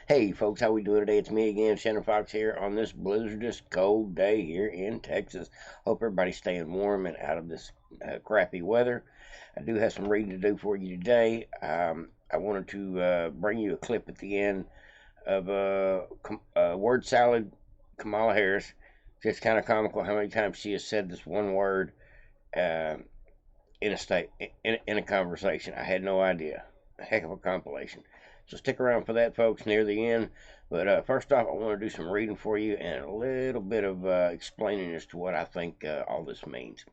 Hey folks, how we doing today? It's me again, Shannon Fox here on this blizzardous cold day here in Texas. Hope everybody's staying warm and out of this crappy weather. I do have some reading to do for you today. I wanted to bring you a clip at the end of word salad Kamala Harris. Just kind of comical how many times she has said this one word uh, in a state in a conversation. I had no idea. A heck of a compilation. So stick around for that, folks, near the end. But first off, I want to do some reading for you and a little bit of explaining as to what I think all this means.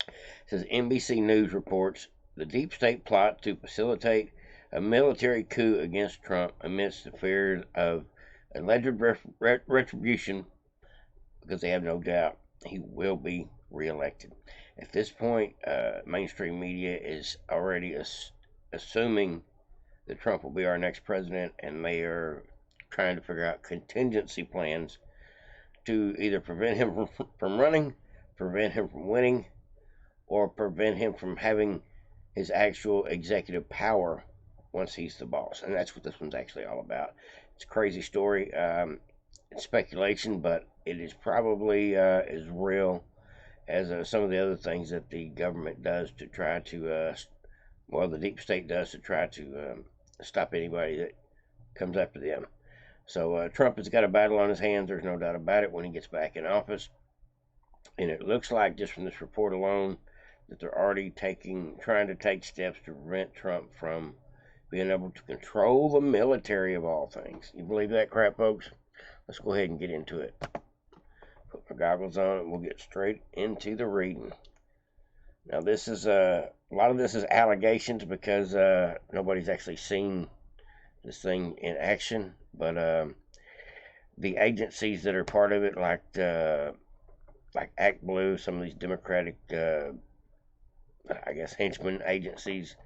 It says NBC News reports the deep state plot to facilitate a military coup against Trump amidst the fears of alleged retribution because they have no doubt he will be reelected. At this point, mainstream media is already assuming that Trump will be our next president, and they are trying to figure out contingency plans to either prevent him from running, prevent him from winning, or prevent him from having his actual executive power once he's the boss. And that's what this one's actually all about. It's a crazy story. It's speculation, but it is probably as real as some of the other things that the government does to try to, the deep state does to try to stop anybody that comes after them. So Trump has got a battle on his hands. There's no doubt about it when he gets back in office. And it looks like just from this report alone that they're already trying to take steps to prevent Trump from being able to control the military of all things. You believe that crap, folks? Let's go ahead and get into it. Put my goggles on and we'll get straight into the reading. Now, this is a lot of this is allegations because nobody's actually seen this thing in action. But the agencies that are part of it, like Act Blue, some of these Democratic, henchmen agencies,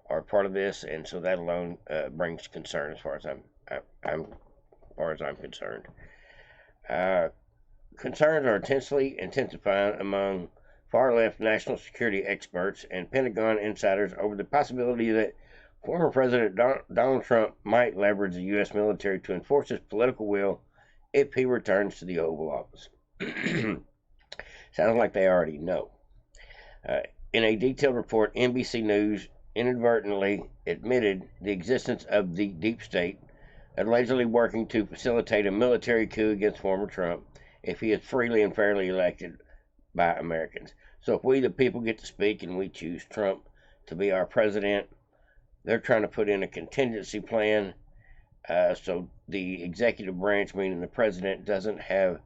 are part of this, and so that alone brings concern as far as I'm concerned. Concerns are intensifying among far-left national security experts and Pentagon insiders over the possibility that former President Donald Trump might leverage the U.S. military to enforce his political will if he returns to the Oval Office. Sounds like they already know. In a detailed report, NBC News inadvertently admitted the existence of the deep state, allegedly working to facilitate a military coup against former Trump if he is freely and fairly elected by Americans. So if we, the people, get to speak and we choose Trump to be our president, they're trying to put in a contingency plan so the executive branch, meaning the president, doesn't have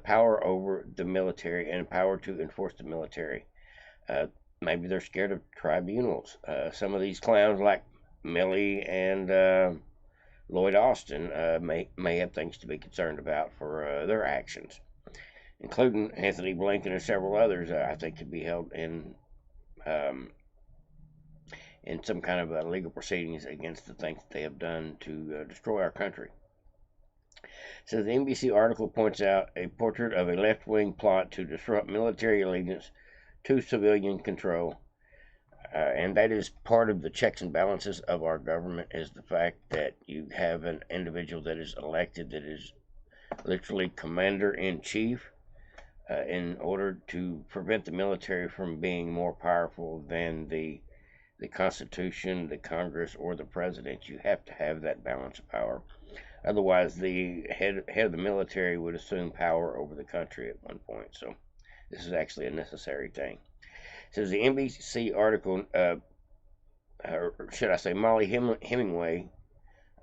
power over the military and power to enforce the military. Maybe they're scared of tribunals. Some of these clowns like Milley and Lloyd Austin may have things to be concerned about for their actions, including Anthony Blinken and several others. I think could be held in some kind of legal proceedings against the things that they have done to destroy our country. So the NBC article points out a portrait of a left-wing plot to disrupt military allegiance to civilian control. And that is part of the checks and balances of our government, is the fact that you have an individual that is elected that is literally commander-in-chief in order to prevent the military from being more powerful than the Constitution, the Congress, or the President. You have to have that balance of power. Otherwise, the head of the military would assume power over the country at one point. So this is actually a necessary thing. It says the NBC article, or should I say Molly Hemingway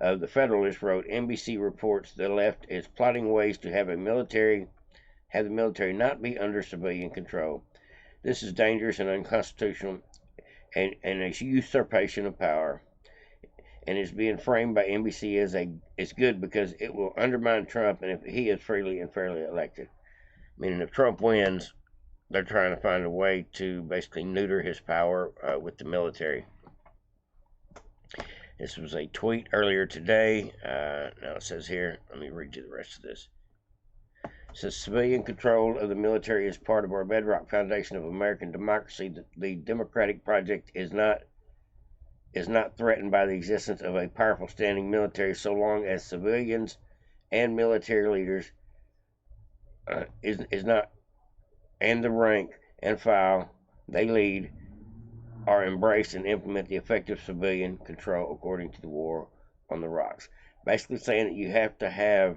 of The Federalist wrote, NBC reports the left is plotting ways to have the military not be under civilian control. This is dangerous and unconstitutional and a usurpation of power, and is being framed by NBC as good because it will undermine Trump and if he is freely and fairly elected. Meaning if Trump wins, they're trying to find a way to basically neuter his power with the military. This was a tweet earlier today. Now it says here, let me read you the rest of this. It says, civilian control of the military is part of our bedrock foundation of American democracy. The democratic project is not is not threatened by the existence of a powerful standing military so long as civilians and military leaders is not and the rank and file they lead are embraced and implement the effective civilian control according to the war on the rocks. Basically saying that you have to have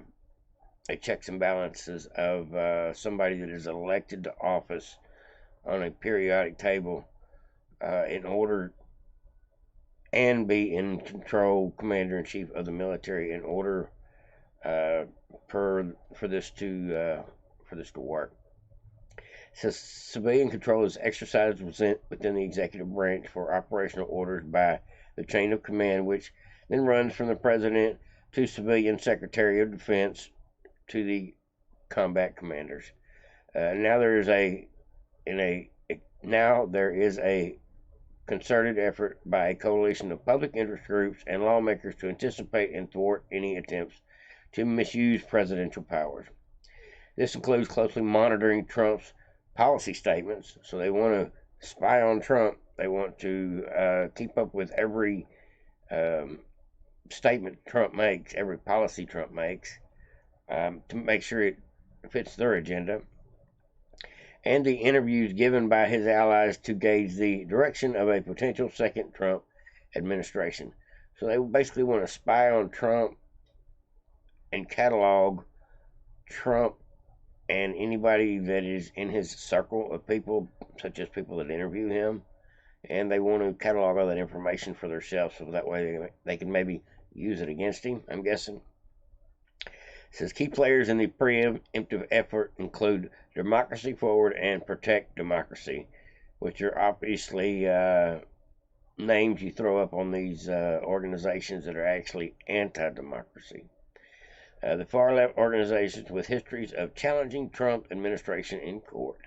a checks and balances of somebody that is elected to office on a periodic table in order and be in control, commander in chief of the military in order for this to work. So civilian control is exercised within the executive branch for operational orders by the chain of command, which then runs from the president to civilian secretary of defense to the combat commanders. Now there is a concerted effort by a coalition of public interest groups and lawmakers to anticipate and thwart any attempts to misuse presidential powers. This includes closely monitoring Trump's policy statements. So they want to spy on Trump. They want to keep up with every statement Trump makes, every policy Trump makes, to make sure it fits their agenda. And the interviews given by his allies to gauge the direction of a potential second Trump administration. So they basically want to spy on Trump and catalog Trump and anybody that is in his circle of people, such as people that interview him, and they want to catalog all that information for themselves so that way they can maybe use it against him, I'm guessing. It says key players in the preemptive effort include Democracy Forward and Protect Democracy, which are obviously names you throw up on these organizations that are actually anti-democracy. The far-left organizations with histories of challenging Trump administration in court.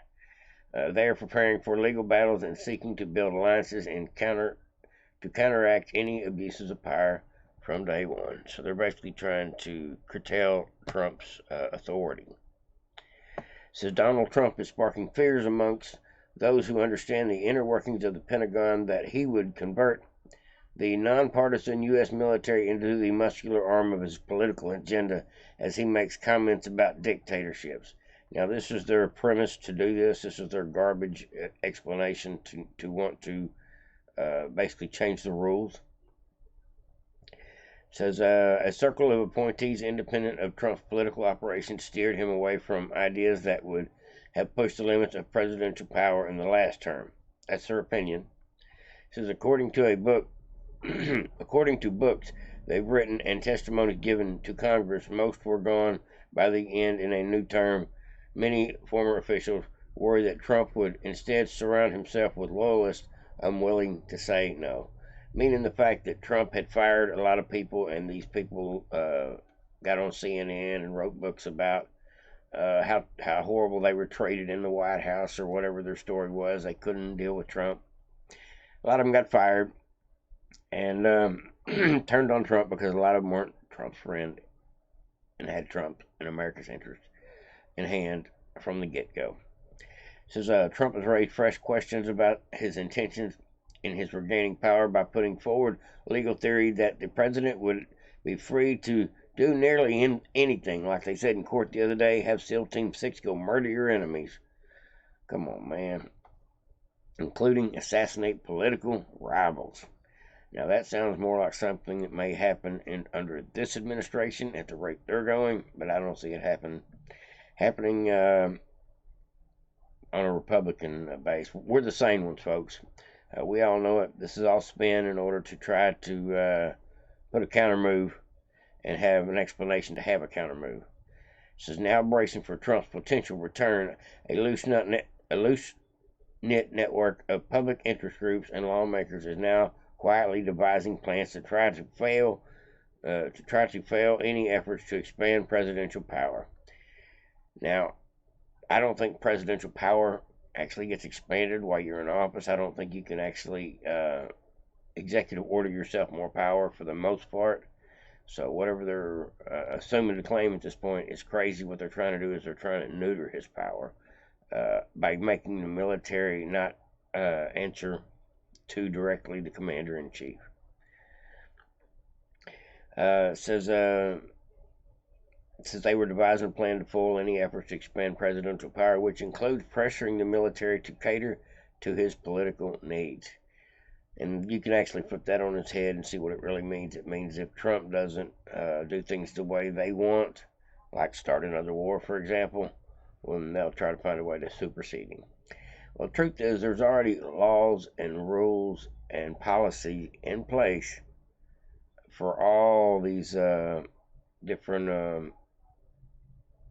They are preparing for legal battles and seeking to build alliances and counteract any abuses of power from day one. So they're basically trying to curtail Trump's authority. It says Donald Trump is sparking fears amongst those who understand the inner workings of the Pentagon that he would convert the nonpartisan U.S. military into the muscular arm of his political agenda as he makes comments about dictatorships. Now, this is their premise to do this. This is their garbage explanation to want to basically change the rules. It says a circle of appointees independent of Trump's political operations steered him away from ideas that would have pushed the limits of presidential power in the last term. That's their opinion. It says according to books they've written and testimonies given to Congress, most were gone by the end in a new term. Many former officials worry that Trump would instead surround himself with loyalists unwilling to say no. Meaning the fact that Trump had fired a lot of people, and these people got on CNN and wrote books about how horrible they were treated in the White House or whatever their story was. They couldn't deal with Trump. A lot of them got fired and turned on Trump because a lot of them weren't Trump's friend and had Trump and America's interest in hand from the get-go. It says Trump has raised fresh questions about his intentions in his regaining power by putting forward legal theory that the president would be free to do nearly anything, like they said in court the other day, have SEAL Team 6 go murder your enemies. Come on, man. Including assassinate political rivals. Now, that sounds more like something that may happen under this administration at the rate they're going, but I don't see it happening on a Republican base. We're the sane ones, folks. We all know it. This is all spin in order to try to put a counter move and have an explanation to have a counter move. It says now bracing for Trump's potential return, a loose-knit network of public interest groups and lawmakers is now quietly devising plans to try to fail any efforts to expand presidential power. Now, I don't think presidential power actually gets expanded while you're in office. I don't think you can actually executive order yourself more power for the most part. So whatever they're assuming to claim at this point is crazy. What they're trying to do is they're trying to neuter his power by making the military not answer to directly the commander-in-chief. Says they were devising a plan to foil any efforts to expand presidential power, which includes pressuring the military to cater to his political needs. And you can actually flip that on its head and see what it really means. It means if Trump doesn't do things the way they want, like start another war, for example, well, then they'll try to find a way to supersede him. Well, the truth is, there's already laws and rules and policy in place for all these different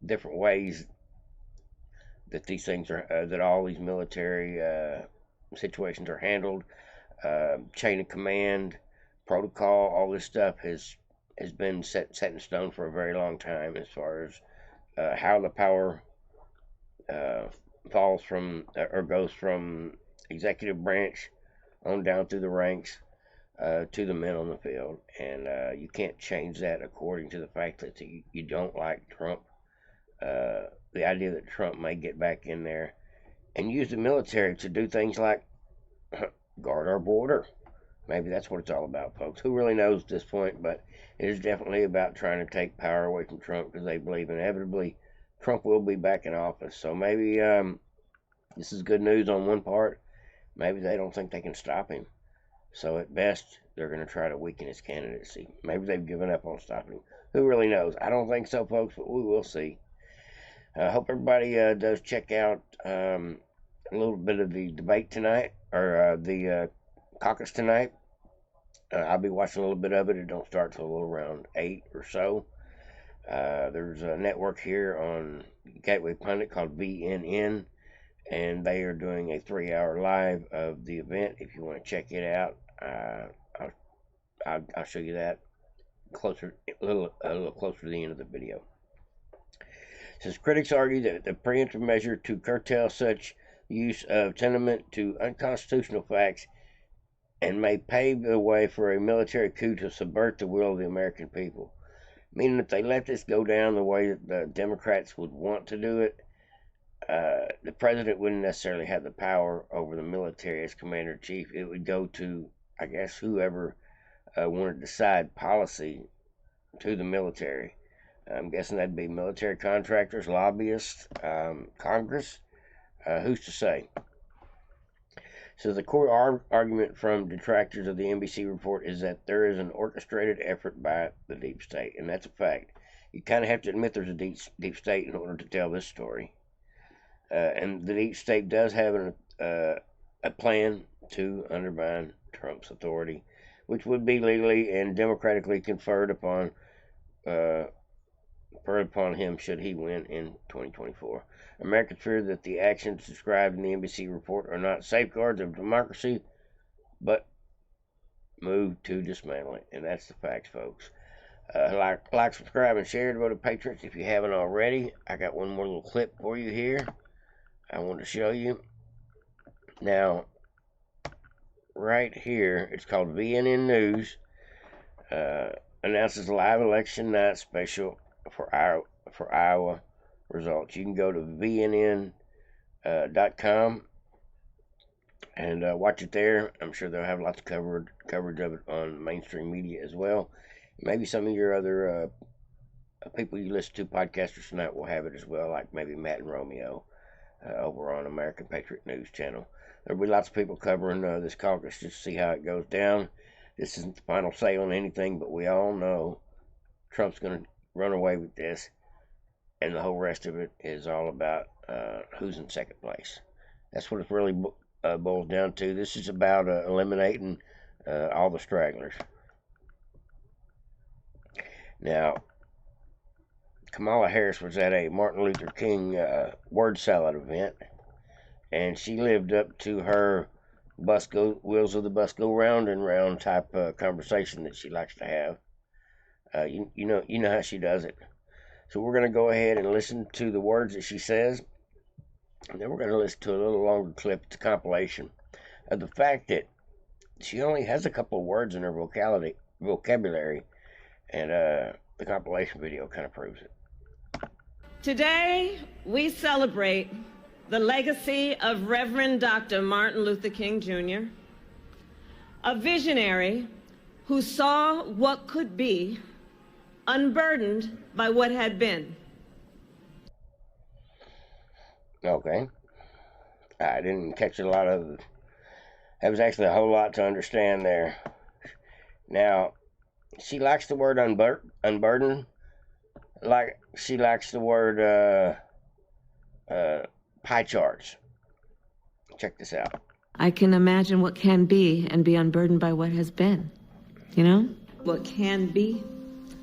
ways that these things are, that all these military situations are handled. Chain of command, protocol, all this stuff has been set in stone for a very long time as far as how the power falls from or goes from executive branch on down through the ranks to the men on the field, and you can't change that according to the fact that you don't like Trump. The idea that Trump may get back in there and use the military to do things like guard our border. Maybe that's what it's all about, folks. Who really knows at this point? But it is definitely about trying to take power away from Trump because they believe inevitably Trump will be back in office. So maybe this is good news on one part. Maybe they don't think they can stop him. So at best, they're going to try to weaken his candidacy. Maybe they've given up on stopping him. Who really knows? I don't think so, folks, but we will see. I hope everybody does check out a little bit of the debate tonight, or the caucus tonight. I'll be watching a little bit of it. It don't start till a little around 8 or so. There's a network here on Gateway Pundit called VNN, and they are doing a 3-hour live of the event. If you want to check it out, I'll show you that a little closer to the end of the video. It says critics argue that the preemptive measure to curtail such use of tantamount to unconstitutional facts and may pave the way for a military coup to subvert the will of the American people. Meaning if they let this go down the way that the Democrats would want to do it, the president wouldn't necessarily have the power over the military as commander-in-chief. It would go to, I guess, whoever wanted to decide policy to the military. I'm guessing that'd be military contractors, lobbyists, Congress. Who's to say? So the core argument from detractors of the NBC report is that there is an orchestrated effort by the deep state, and that's a fact. You kind of have to admit there's a deep state in order to tell this story. And the deep state does have a plan to undermine Trump's authority, which would be legally and democratically conferred upon him should he win in 2024. Americans fear that the actions described in the NBC report are not safeguards of democracy, but move to dismantle it. And that's the facts, folks. Like, subscribe, and share to vote to Patriots if you haven't already. I got one more little clip for you here I want to show you. Now, right here, it's called VNN News. Announces live election night special for Iowa results. You can go to VNN.com and watch it there. I'm sure they'll have lots of coverage of it on mainstream media as well. Maybe some of your other people you listen to, podcasters tonight, will have it as well, like maybe Matt and Romeo over on American Patriot News Channel. There'll be lots of people covering this caucus just to see how it goes down. This isn't the final say on anything, but we all know Trump's going to run away with this, and the whole rest of it is all about who's in second place. That's what it really boils down to. This is about eliminating all the stragglers. Now, Kamala Harris was at a Martin Luther King word salad event, and she lived up to her wheels of the bus go round and round type conversation that she likes to have. You know how she does it. So we're going to go ahead and listen to the words that she says, and then we're going to listen to a little longer clip. It's a compilation of the fact that she only has a couple of words in her vocabulary, and the compilation video kind of proves it. Today, we celebrate the legacy of Reverend Dr. Martin Luther King Jr., a visionary who saw what could be unburdened by what had been. Okay. I didn't catch a lot of... That was actually a whole lot to understand there. Now, she likes the word unburdened, like she likes the word pie charts. Check this out. I can imagine what can be and be unburdened by what has been. You know? What can be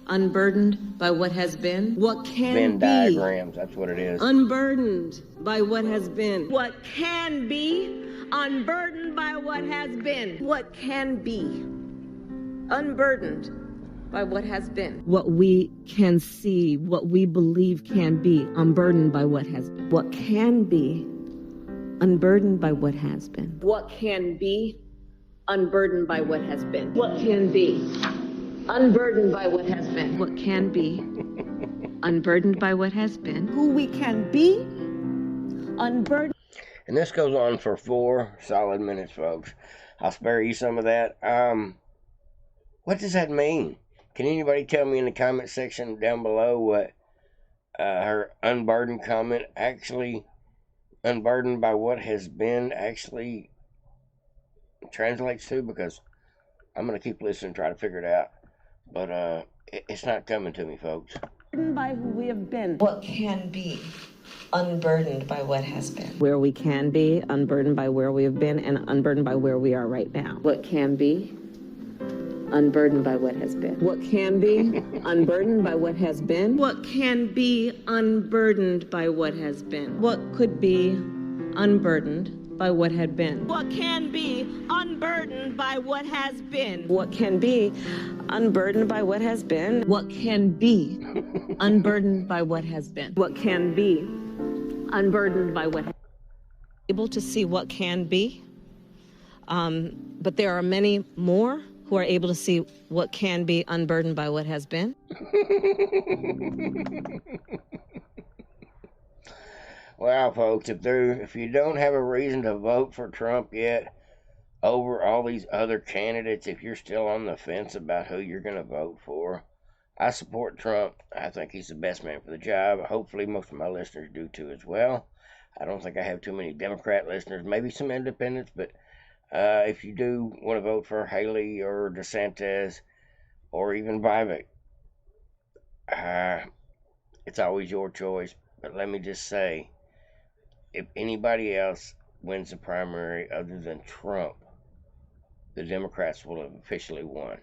unburdened by what has been. What can Venn be diagrams, that's what it is. unburdened by what has been. What can be unburdened by what has been. What can be unburdened by what has been. What we can see, what we believe can be unburdened by what has been. What can be unburdened by what has been. What can be unburdened by what has been. What can be unburdened by what has been. What can be unburdened by what has been. Who we can be unburdened. And this goes on for 4 solid minutes, folks. I'll spare you some of that. What does that mean? Can anybody tell me in the comment section down below what her unburdened comment actually, unburdened by what has been, actually translates to? Because I'm going to keep listening and try to figure it out. But it's not coming to me, folks. By who we have been. What can be unburdened by what has been. Where we can be, unburdened by where we have been, and unburdened by where we are right now. What can be unburdened by what has been. What can be unburdened by what has been. What can be unburdened by what has been. What could be unburdened by what had been. What can be unburdened by what has been. What can be unburdened by what has been. What can be unburdened by what has been. What can be unburdened by what has been. Able to see what can be, but there are many more who are able to see what can be unburdened by what has been. Well, folks, if you don't have a reason to vote for Trump yet over all these other candidates, if you're still on the fence about who you're going to vote for, I support Trump. I think he's the best man for the job. Hopefully most of my listeners do too as well. I don't think I have too many Democrat listeners, maybe some independents, but if you do want to vote for Haley or DeSantis or even Vivek, it's always your choice. But let me just say, if anybody else wins the primary other than Trump, the Democrats will have officially won.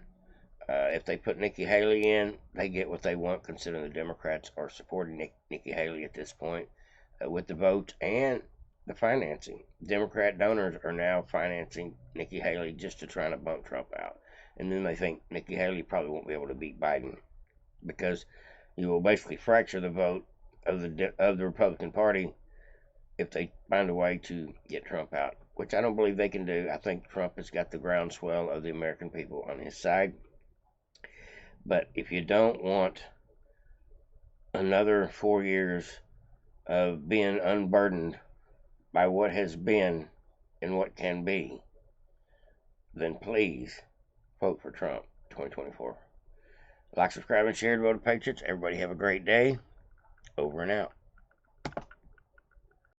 If they put Nikki Haley in, they get what they want, considering the Democrats are supporting Nikki Haley at this point with the vote and the financing. Democrat donors are now financing Nikki Haley just to try to bump Trump out. And then they think Nikki Haley probably won't be able to beat Biden, because you will basically fracture the vote of the Republican Party if they find a way to get Trump out, which I don't believe they can do. I think Trump has got the groundswell of the American people on his side. But if you don't want another 4 years of being unburdened by what has been and what can be, then please vote for Trump 2024. Like, subscribe, and share to Vote of Patriots. Everybody have a great day. Over and out.